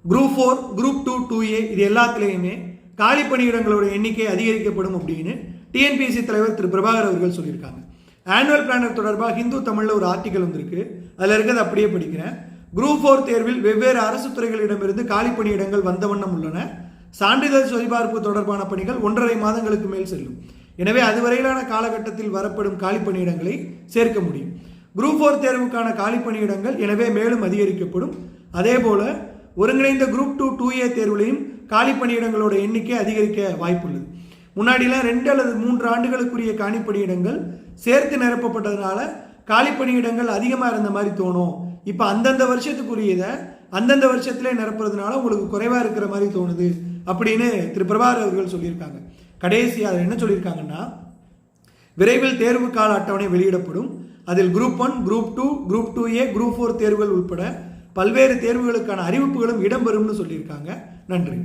Group 4, group 2, 2A இது எல்லாத்துலேயுமே காலி பணியிடங்களோட எண்ணிக்கை அதிகரிக்கப்படும் அப்படின்னு டிஎன்பிஎஸ்சி தலைவர் திரு பிரபாகர் அவர்கள் சொல்லியிருக்காங்க. ஆனுவல் பிளானர் தொடர்பாக ஹிந்து தமிழில் ஒரு ஆர்டிக்கல் வந்திருக்கு. அதில் இருக்கிறது அப்படியே படிக்கிறேன். குரூப் 4 தேர்வில் வெவ்வேறு அரசு துறைகளிடமிருந்து காலி பணியிடங்கள் வந்த வண்ணம் உள்ளன. சான்றிதழ் சரிபார்ப்பு தொடர்பான பணிகள் 1.5 மாதங்களுக்கு மேல் செல்லும். எனவே அதுவரையிலான காலகட்டத்தில் வரப்படும் காலி பணியிடங்களை சேர்க்க முடியும். குரூப் 4 தேர்வுக்கான காலி பணியிடங்கள் எனவே மேலும் அதிகரிக்கப்படும். அதேபோல ஒருங்கிணைந்த குரூப் 2, 2A தேர்வுலையும் காலி பணியிடங்களோட எண்ணிக்கை அதிகரிக்க வாய்ப்புள்ளது. முன்னாடிலாம் 2 அல்லது 3 ஆண்டுகளுக்குரிய காலி பணியிடங்கள் சேர்த்து நிரப்பப்பட்டதுனால காலி பணியிடங்கள் அதிகமாக இருந்த மாதிரி தோணும். இப்போ அந்தந்த வருஷத்துக்குரியதை அந்தந்த வருஷத்திலே நிரப்புறதுனால உங்களுக்கு குறைவாக இருக்கிற மாதிரி தோணுது அப்படின்னு திரு பிரபாகர் அவர்கள் சொல்லியிருக்காங்க. கடைசியாக என்ன சொல்லியிருக்காங்கன்னா, விரைவில் தேர்வு கால அட்டவணை வெளியிடப்படும். அதில் group 1, group 2, group 2A, group 4 தேர்வுகள் உட்பட பல்வேறு தேர்வுகளுக்கான அறிவிப்புகளும் இடம்பெறும்னு சொல்லியிருக்காங்க. நன்றி.